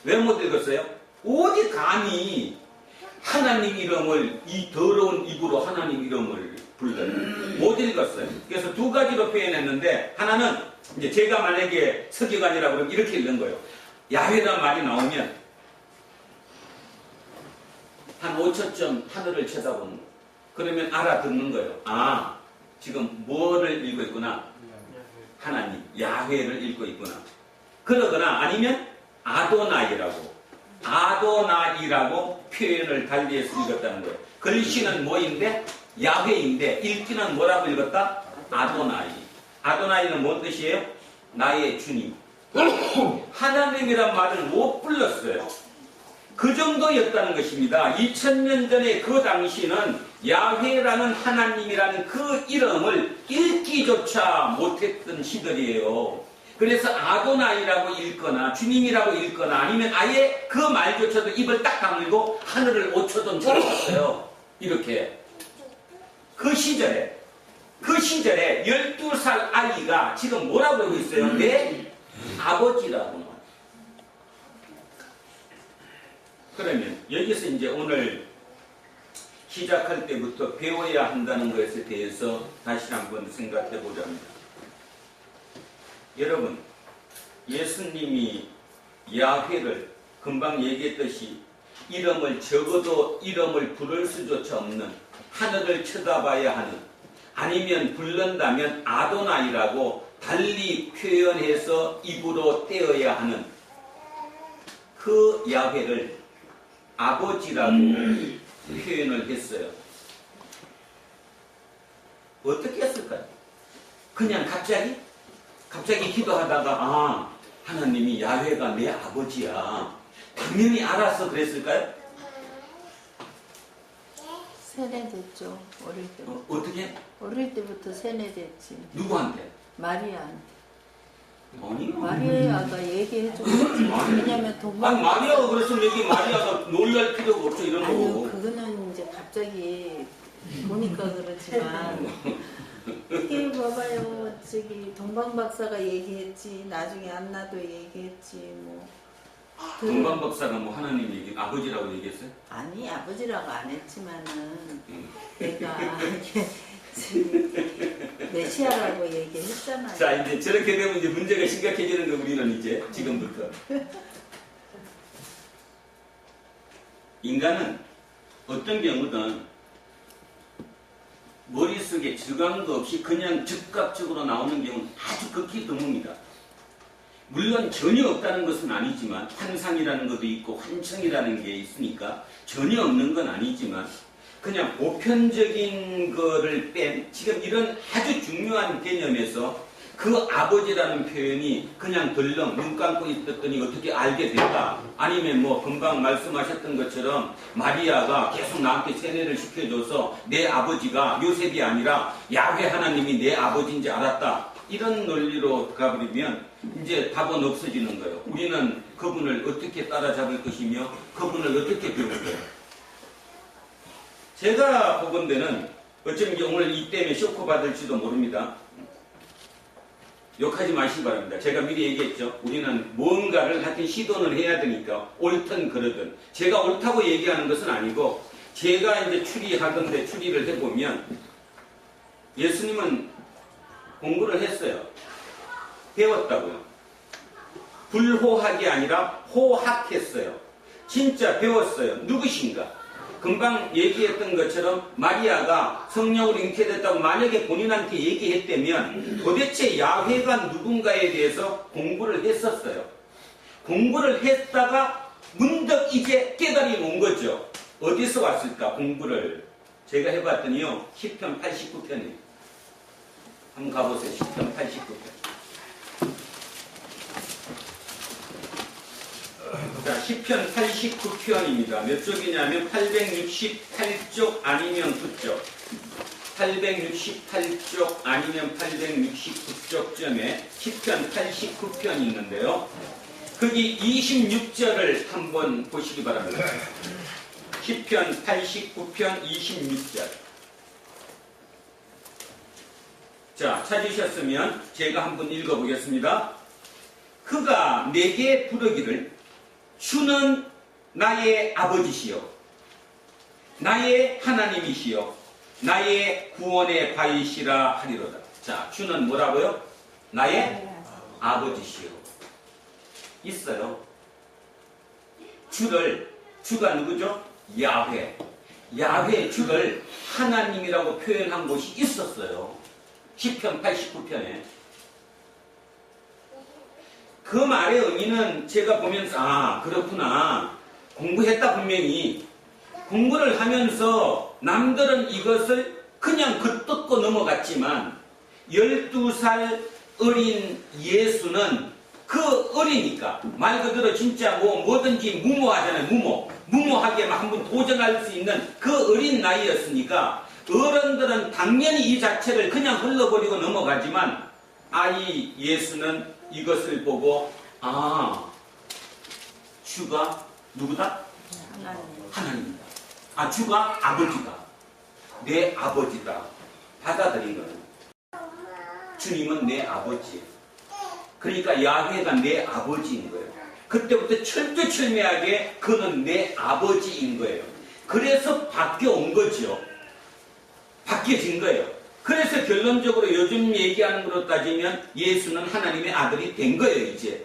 왜 못 읽었어요? 어디 감히 하나님 이름을 이 더러운 입으로 하나님 이름을 불러요. 못 읽었어요. 그래서 두 가지로 표현했는데 하나는 이제 제가 만약에 서기관이라고 그러면 이렇게 읽는 거예요. 야훼란 말이 나오면 한 5초쯤 하늘을 쳐다보는 거예요. 그러면 알아듣는 거예요. 아, 지금 뭐를 읽고 있구나? 하나님, 야훼를 읽고 있구나. 그러거나 아니면 아도나이라고 표현을 달리해서 읽었다는 거예요. 글씨는 뭐인데? 야훼인데 읽기는 뭐라고 읽었다? 아도나이. 아도나이는 뭔 뜻이에요? 나의 주님. 하나님이란 말을 못 불렀어요. 그 정도였다는 것입니다. 2000년 전에 그 당시는 야훼라는 하나님이라는 그 이름을 읽기조차 못했던 시절이에요. 그래서 아도나이라고 읽거나 주님이라고 읽거나 아니면 아예 그 말조차도 입을 딱 다물고 하늘을 5초도 쳐다봤어요. 이렇게. 그 시절에 12살 아이가 지금 뭐라고 하고 있어요? 내 아버지라고. 그러면 여기서 이제 오늘 시작할 때부터 배워야 한다는 것에 대해서 다시 한번 생각해 보자 합니다. 여러분, 예수님이 야훼를 금방 얘기했듯이 이름을 적어도 이름을 부를 수조차 없는 하늘을 쳐다봐야 하는 아니면 부른다면 아도나이라고 달리 표현해서 입으로 떼어야 하는 그 야훼를 아버지라고 표현을 했어요. 어떻게 했을까요? 그냥 갑자기 기도하다가 아, 하나님이 야훼가 내 아버지야. 당연히 알아서 그랬을까요? 세뇌됐죠. 어릴 때부터. 어떻게? 어릴 때부터 세뇌됐지. 누구한테? 마리아한테. 아니요. 마리아가 얘기해주고 왜냐면 아니, 마리아가 그랬으면 여기 마리아가 놀랄 필요가 없죠. 이런 아니요, 거고. 그거는 이제 갑자기 보니까 그렇지만 이게 봐봐요. 저기 동방 박사가 얘기했지. 나중에 안나도 얘기했지. 뭐. 동방 박사가 뭐 하나님 얘기, 아버지라고 얘기했어요? 아니, 아버지라고 안 했지만은 음. 내가 메시아라고 얘기했잖아요. 자, 이제 저렇게 되면 이제 문제가 심각해지는 거 우리는 이제 지금부터. 인간은 어떤 경우든 머릿속에 주관도 없이 그냥 즉각적으로 나오는 경우는 아주 극히 드뭅니다. 물론 전혀 없다는 것은 아니지만 환상이라는 것도 있고 환청이라는 게 있으니까 전혀 없는 건 아니지만 그냥 보편적인 거를 뺀 지금 이런 아주 중요한 개념에서 그 아버지라는 표현이 그냥 덜렁 눈 감고 있었더니 어떻게 알게 됐다. 아니면 뭐 금방 말씀하셨던 것처럼 마리아가 계속 나한테 세뇌를 시켜줘서 내 아버지가 요셉이 아니라 야훼 하나님이 내 아버지인지 알았다. 이런 논리로 가버리면 이제 답은 없어지는 거예요. 우리는 그분을 어떻게 따라잡을 것이며 그분을 어떻게 배울 거예요. 제가 보건대는 어쩌면 이제 오늘 이 때문에 쇼크 받을지도 모릅니다. 욕하지 마시기 바랍니다. 제가 미리 얘기했죠. 우리는 뭔가를 하여튼 시도는 해야 되니까 옳든 그러든 제가 옳다고 얘기하는 것은 아니고 제가 이제 추리하던데 추리를 해보면 예수님은 공부를 했어요. 배웠다고요. 불호학이 아니라 호학했어요. 진짜 배웠어요. 누구신가? 금방 얘기했던 것처럼 마리아가 성령으로 잉태됐다고 만약에 본인한테 얘기했다면 도대체 야훼가 누군가에 대해서 공부를 했었어요. 공부를 했다가 문득 이제 깨달이 온 거죠. 어디서 왔을까 공부를. 제가 해봤더니요. 시편 89편이에요. 한번 가보세요. 시편 89편. 자, 시편 89편입니다. 몇 쪽이냐면 868쪽 아니면 9쪽. 868쪽 아니면 869쪽쯤에 시편 89편이 있는데요. 거기 26절을 한번 보시기 바랍니다. 시편 89편 26절. 자, 찾으셨으면 제가 한번 읽어보겠습니다. 그가 내게 부르기를 주는 나의 아버지시여 나의 하나님이시여 나의 구원의 바위시라 하리로다. 자, 주는 뭐라고요? 나의 아버지시여. 있어요. 주가 누구죠? 야훼. 야훼 주를 하나님이라고 표현한 곳이 있었어요. 시편 89편에. 그 말의 의미는 제가 보면서 그렇구나. 공부했다 분명히. 공부를 하면서 남들은 이것을 그냥 긋듣고 넘어갔지만 12살 어린 예수는 그 어리니까 말 그대로 진짜 뭐든지 무모하잖아요. 무모하게 한번 도전할 수 있는 그 어린 나이였으니까 어른들은 당연히 이 자체를 그냥 흘러버리고 넘어가지만 아이 예수는 이것을 보고 주가 누구다? 하나님이다. 주가 아버지다. 내 아버지다. 받아들인 거예요. 주님은 내 아버지. 그러니까 야훼가 내 아버지인 거예요. 그때부터 철두철미하게 그는 내 아버지인 거예요. 그래서 바뀌어온 거죠. 바뀌어진 거예요. 그래서 결론적으로 요즘 얘기하는 걸로 따지면 예수는 하나님의 아들이 된 거예요, 이제.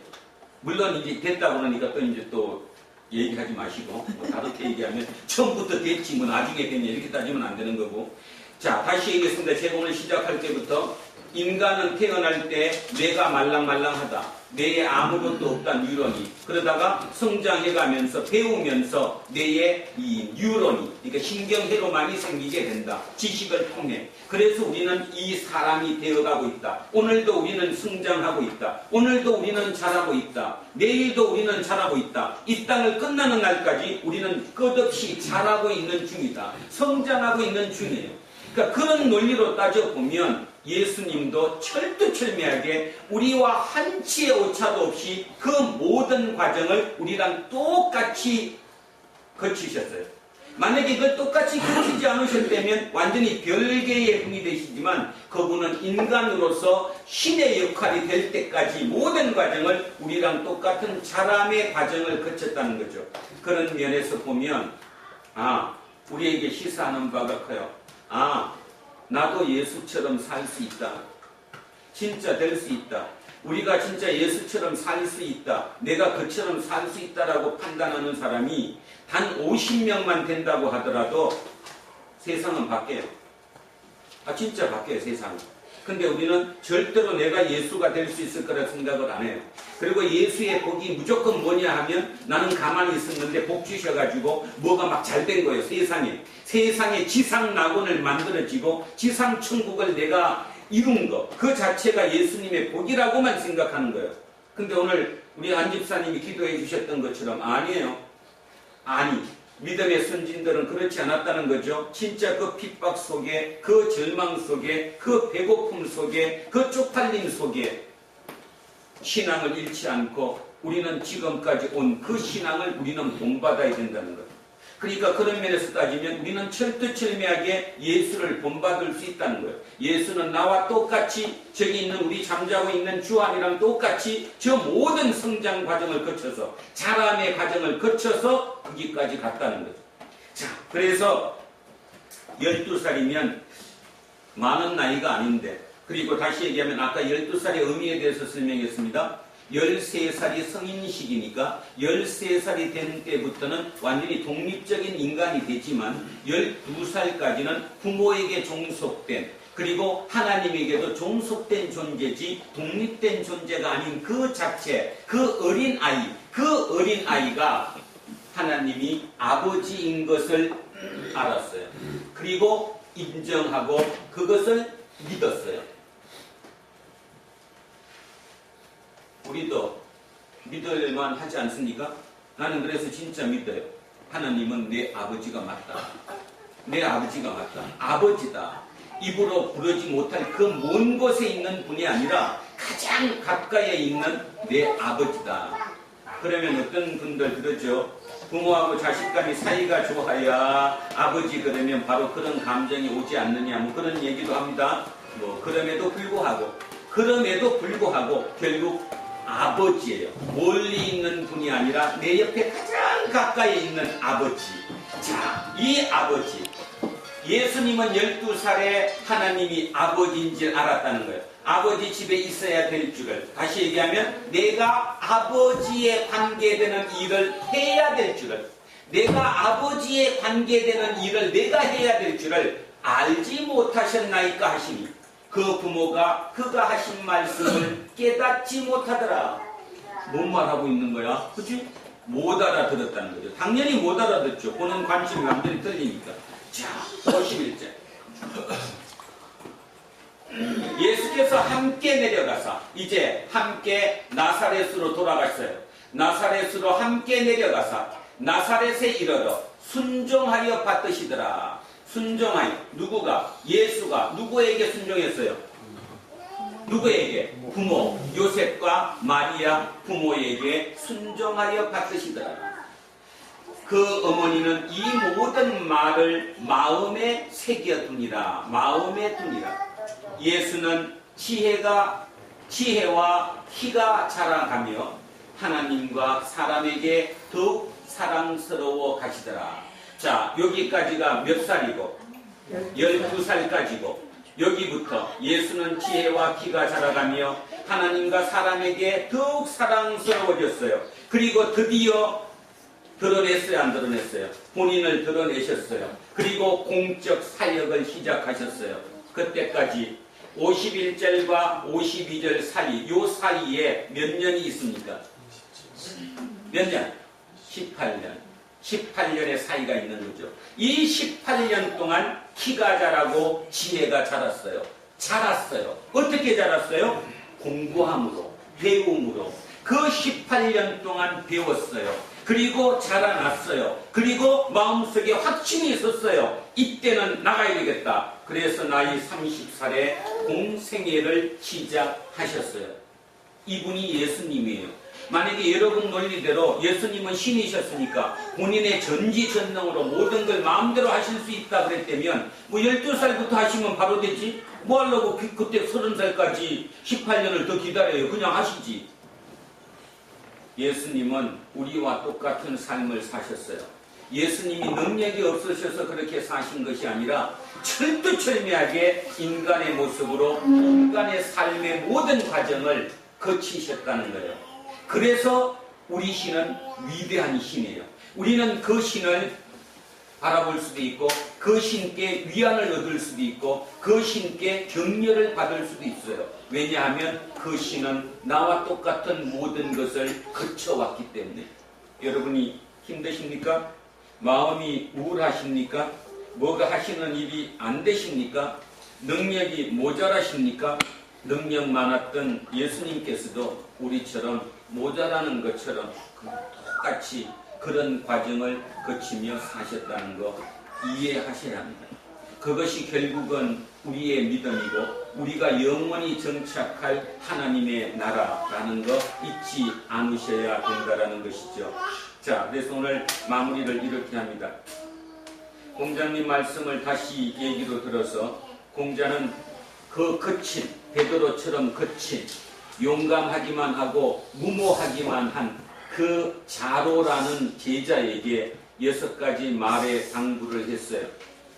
물론 이제 됐다 그러니까 또 얘기하지 마시고, 다르게 얘기하면 처음부터 됐지, 나중에 됐냐, 이렇게 따지면 안 되는 거고. 자, 다시 얘기했습니다. 제가 오늘 시작할 때부터 인간은 태어날 때 뇌가 말랑말랑하다. 뇌에 아무것도 없다, 뉴런이. 그러다가 성장해가면서 배우면서 뇌에 이 뉴런이, 그러니까 신경회로만이 생기게 된다. 지식을 통해. 그래서 우리는 이 사람이 되어가고 있다. 오늘도 우리는 성장하고 있다. 오늘도 우리는 자라고 있다. 내일도 우리는 자라고 있다. 이 땅을 끝나는 날까지 우리는 끝없이 자라고 있는 중이다. 성장하고 있는 중이에요. 그러니까 그런 논리로 따져보면 예수님도 철두철미하게 우리와 한치의 오차도 없이 그 모든 과정을 우리랑 똑같이 거치셨어요. 만약에 그걸 똑같이 거치지 않으셨다면 완전히 별개의 분이 되시지만 그분은 인간으로서 신의 역할이 될 때까지 모든 과정을 우리랑 똑같은 자람의 과정을 거쳤다는 거죠. 그런 면에서 보면 우리에게 시사하는 바가 커요. 나도 예수처럼 살 수 있다. 진짜 될 수 있다. 우리가 진짜 예수처럼 살 수 있다. 내가 그처럼 살 수 있다라고 판단하는 사람이 단 50명만 된다고 하더라도 세상은 바뀌어요. 진짜 바뀌어요, 세상은. 근데 우리는 절대로 내가 예수가 될 수 있을 거라 생각을 안 해요. 그리고 예수의 복이 무조건 뭐냐 하면 나는 가만히 있었는데 복 주셔가지고 뭐가 막 잘 된 거예요, 세상에. 세상에 지상 낙원을 만들어지고 지상 천국을 내가 이룬 거. 그 자체가 예수님의 복이라고만 생각하는 거예요. 근데 오늘 우리 안 집사님이 기도해 주셨던 것처럼 아니에요. 믿음의 선진들은 그렇지 않았다는 거죠. 진짜 그 핍박 속에, 그 절망 속에, 그 배고픔 속에, 그 쪽팔림 속에 신앙을 잃지 않고 우리는 지금까지 온 그 신앙을 우리는 본받아야 된다는 거예요. 그러니까 그런 면에서 따지면 우리는 철두철미하게 예수를 본받을 수 있다는 거예요. 예수는 나와 똑같이 저기 있는 우리 잠자고 있는 주안이랑 똑같이 저 모든 성장 과정을 거쳐서 자람의 과정을 거쳐서 거기까지 갔다는 거죠. 자, 그래서 12살이면 많은 나이가 아닌데, 그리고 다시 얘기하면 아까 12살의 의미에 대해서 설명했습니다. 13살이 성인식이니까 13살이 된 때부터는 완전히 독립적인 인간이 되지만 12살까지는 부모에게 종속된, 그리고 하나님에게도 종속된 존재지 독립된 존재가 아닌 그 자체, 그 어린아이가 하나님이 아버지인 것을 알았어요. 그리고 인정하고 그것을 믿었어요. 우리도 믿을만 하지 않습니까? 나는 그래서 진짜 믿어요. 하나님은 내 아버지가 맞다. 내 아버지가 맞다. 아버지다. 입으로 부르지 못할 그 먼 곳에 있는 분이 아니라 가장 가까이에 있는 내 아버지다. 그러면 어떤 분들 그러죠. 부모하고 자식 간의 사이가 좋아야 아버지 그러면 바로 그런 감정이 오지 않느냐, 그런 얘기도 합니다. 그럼에도 불구하고 결국 아버지예요. 멀리 있는 분이 아니라 내 옆에 가장 가까이 있는 아버지. 자, 이 아버지. 예수님은 12살에 하나님이 아버지인 줄 알았다는 거예요. 아버지 집에 있어야 될 줄을, 다시 얘기하면 내가 아버지에 관계되는 일을 해야 될 줄을, 내가 아버지에 관계되는 일을 내가 해야 될 줄을 알지 못하셨나이까 하시니, 그 부모가 그가 하신 말씀을 깨닫지 못하더라. 뭔 말하고 있는 거야? 그치? 못 알아들었다는 거죠. 당연히 못 알아듣죠. 보는 관심이 완전히 틀리니까. 자, 51절. 예수께서 함께 내려가사, 이제 함께 나사렛으로 돌아갔어요. 나사렛으로 함께 내려가사 나사렛에 이르러 순종하여 받으시더라. 순종하여. 누구가? 예수가 누구에게 순종했어요? 누구에게? 부모 요셉과 마리아 부모에게 순종하여 받으시더라. 그 어머니는 이 모든 말을 마음에 새겨두니라. 마음에 두니라. 예수는 지혜와 키가 자라가며 하나님과 사람에게 더욱 사랑스러워 가시더라. 자, 여기까지가 몇 살이고? 12살까지고, 여기부터 예수는 지혜와 키가 자라가며 하나님과 사람에게 더욱 사랑스러워졌어요. 그리고 드디어 드러냈어요, 안 드러냈어요? 본인을 드러내셨어요. 그리고 공적 사역을 시작하셨어요. 그때까지 51절과 52절 사이, 요 사이에 몇 년이 있습니까? 몇 년? 18년. 18년의 사이가 있는 거죠. 이 18년 동안 키가 자라고 지혜가 자랐어요. 자랐어요. 어떻게 자랐어요? 공부함으로, 배움으로. 그 18년 동안 배웠어요. 그리고 자라났어요. 그리고 마음속에 확신이 있었어요. 이때는 나가야 되겠다. 그래서 나이 30살에 공생애를 시작하셨어요. 이분이 예수님이에요. 만약에 여러분 논리대로 예수님은 신이셨으니까 본인의 전지전능으로 모든 걸 마음대로 하실 수 있다 그랬다면 뭐 12살부터 하시면 바로 되지? 뭐 하려고 그때 30살까지 18년을 더 기다려요. 그냥 하시지. 예수님은 우리와 똑같은 삶을 사셨어요. 예수님이 능력이 없으셔서 그렇게 사신 것이 아니라 철두철미하게 인간의 모습으로 인간의 삶의 모든 과정을 거치셨다는 거예요. 그래서 우리 신은 위대한 신이에요. 우리는 그 신을 바라볼 수도 있고 그 신께 위안을 얻을 수도 있고 그 신께 격려를 받을 수도 있어요. 왜냐하면 그 신은 나와 똑같은 모든 것을 거쳐왔기 때문에. 여러분이 힘드십니까? 마음이 우울하십니까? 뭐가 하시는 일이 안 되십니까? 능력이 모자라십니까? 능력 많았던 예수님께서도 우리처럼 모자라는 것처럼 똑같이 그런 과정을 거치며 사셨다는 거 이해하셔야 합니다. 그것이 결국은 우리의 믿음이고 우리가 영원히 정착할 하나님의 나라라는 거 잊지 않으셔야 된다는 것이죠. 자, 그래서 오늘 마무리를 이렇게 합니다. 공자님 말씀을 다시 얘기로 들어서 공자는 그 거친 베드로처럼 거친 용감하기만 하고 무모하기만 한 그 자로라는 제자에게 6가지 말의 당부를 했어요.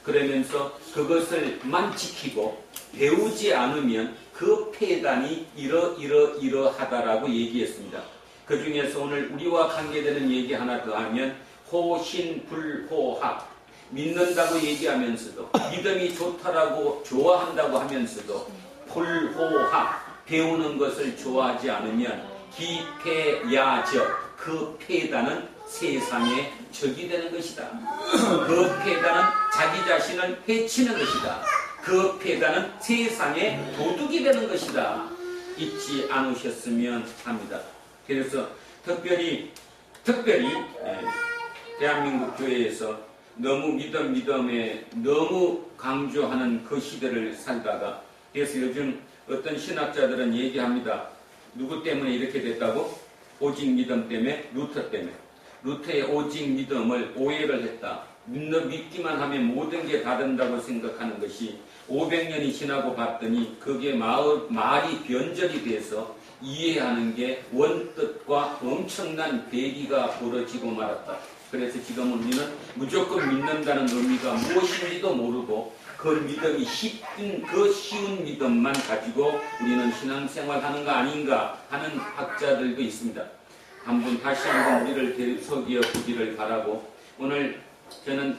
그러면서 그것을만 지키고 배우지 않으면 그 폐단이 이러하다라고 얘기했습니다. 그 중에서 오늘 우리와 관계되는 얘기 하나 더 하면 호신불호합, 믿는다고 얘기하면서도 믿음이 좋다라고 좋아한다고 하면서도 불호합, 배우는 것을 좋아하지 않으면 기폐야적, 그 폐단은 세상의 적이 되는 것이다. 그 폐단은 자기 자신을 해치는 것이다. 그 폐단은 세상의 도둑이 되는 것이다. 잊지 않으셨으면 합니다. 그래서 특별히 대한민국 교회에서 너무 믿음에 너무 강조하는 그 시대를 살다가, 그래서 요즘 어떤 신학자들은 얘기합니다. 누구 때문에 이렇게 됐다고? 오직 믿음 때문에, 루터 때문에. 루터의 오직 믿음을 오해를 했다. 믿기만 하면 모든 게 다 된다고 생각하는 것이 500년이 지나고 봤더니 그게 말이 변절이 돼서 이해하는 게 원뜻과 엄청난 배기가 벌어지고 말았다. 그래서 지금 우리는 무조건 믿는다는 의미가 무엇인지도 모르고 그 믿음이 그 쉬운 믿음만 가지고 우리는 신앙생활하는 거 아닌가 하는 학자들도 있습니다. 다시 한번 우리를 되새겨 보기를 바라고 오늘 저는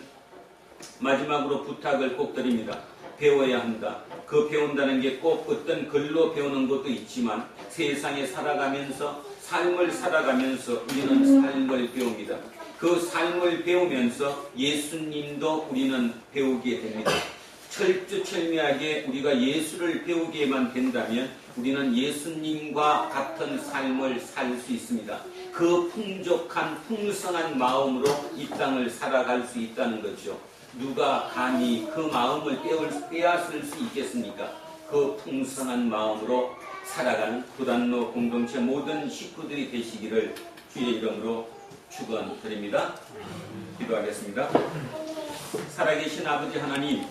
마지막으로 부탁을 꼭 드립니다. 배워야 한다. 그 배운다는 게 꼭 어떤 글로 배우는 것도 있지만 세상에 살아가면서 삶을 살아가면서 우리는 삶을 배웁니다. 그 삶을 배우면서 예수님도 우리는 배우게 됩니다. 철두철미하게 우리가 예수를 배우게만 된다면 우리는 예수님과 같은 삶을 살 수 있습니다. 그 풍족한 풍성한 마음으로 이 땅을 살아갈 수 있다는 거죠. 누가 감히 그 마음을 빼앗을 수 있겠습니까? 그 풍성한 마음으로 살아가는 부단로 공동체 모든 식구들이 되시기를 주의 이름으로 축원드립니다. 기도하겠습니다. 살아계신 아버지 하나님,